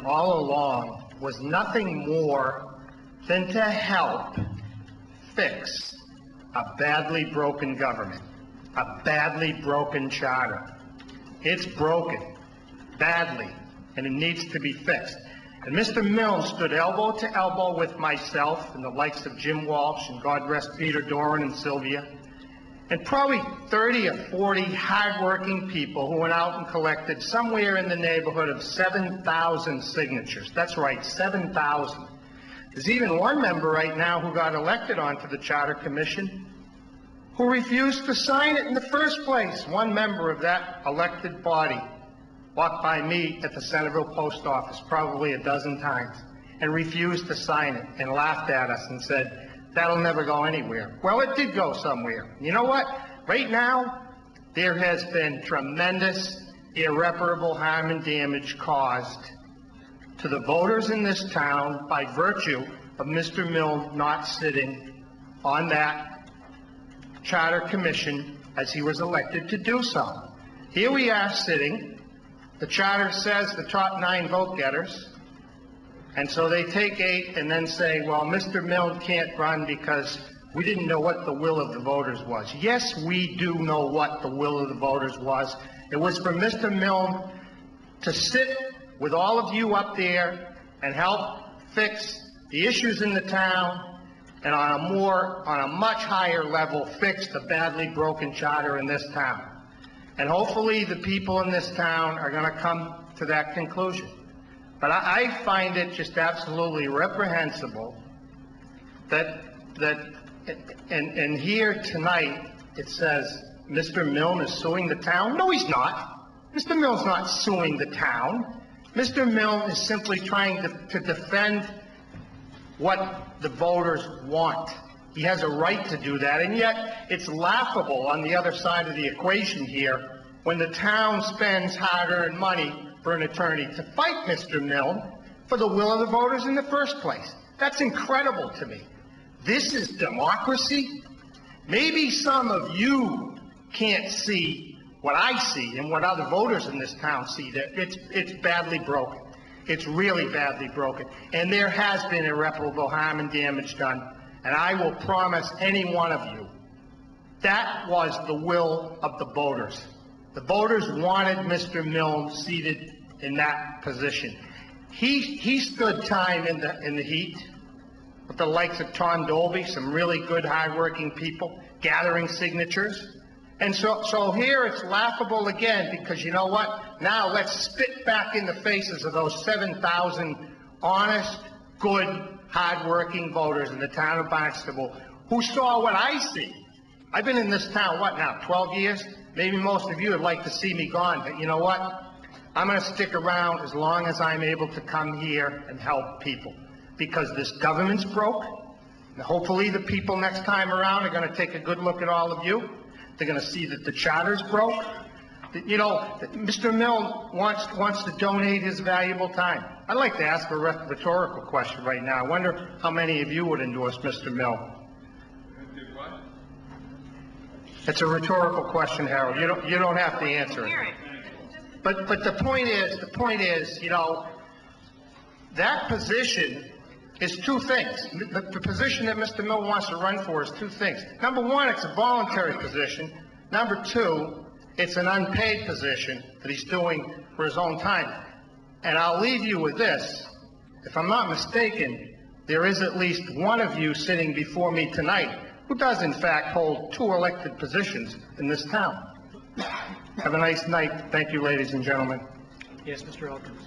all along was nothing more than to help fix a badly broken government, a badly broken charter. It's broken badly, and it needs to be fixed. And Mr. Milne stood elbow to elbow with myself and the likes of Jim Walsh and God rest Peter Doran and Sylvia, and probably 30 or 40 hardworking people who went out and collected somewhere in the neighborhood of 7,000 signatures. That's right, 7,000. There's even one member right now who got elected onto the Charter Commission who refused to sign it in the first place. One member of that elected body walked by me at the Centerville Post Office probably a dozen times and refused to sign it and laughed at us and said, "That'll never go anywhere." Well, it did go somewhere. You know what? Right now, there has been tremendous, irreparable harm and damage caused to the voters in this town by virtue of Mr. Milne not sitting on that Charter Commission as he was elected to do so. Here we are sitting. The charter says the top 9 vote getters, and so they take 8 and then say, well, Mr. Milne can't run because we didn't know what the will of the voters was. Yes, we do know what the will of the voters was. It was for Mr. Milne to sit with all of you up there and help fix the issues in the town, and on a much higher level, fix the badly broken charter in this town. And hopefully the people in this town are going to come to that conclusion. But I find it just absolutely reprehensible that here tonight it says Mr. Milne is suing the town. No, he's not. Mr. Milne's not suing the town. Mr. Milne is simply trying to defend what the voters want. He has a right to do that, and yet it's laughable on the other side of the equation here when the town spends hard-earned money for an attorney to fight Mr. Milne for the will of the voters in the first place. That's incredible to me. This is democracy? Maybe some of you can't see what I see and what other voters in this town see, that it's badly broken. It's really badly broken. And there has been irreparable harm and damage done. And I will promise any one of you, that was the will of the voters. The voters wanted Mr. Milne seated in that position. He stood time in the heat with the likes of Tom Dolby, some really good, hard-working people, gathering signatures. And so here it's laughable again, because you know what? Now let's spit back in the faces of those 7,000 honest, good, hard-working voters in the town of Barnstable who saw what I see. I've been in this town, what now, 12 years? Maybe most of you would like to see me gone, but you know what? I'm going to stick around as long as I'm able to come here and help people, because this government's broke. And hopefully the people next time around are going to take a good look at all of you. They're going to see that the charter's broke. You know, Mr. Milne wants to donate his valuable time. I'd like to ask a rhetorical question right now. I wonder how many of you would endorse Mr. Milne. It's a rhetorical question, Harold. You don't have to answer it. But the point is, you know, that position is 2 things. The position that Mr. Milne wants to run for is 2 things. Number 1, it's a voluntary position. Number 2, it's an unpaid position that he's doing for his own time. And I'll leave you with this. If I'm not mistaken, there is at least one of you sitting before me tonight who does in fact hold 2 elected positions in this town. Have a nice night. Thank you, ladies and gentlemen. Yes, Mr. Elkins.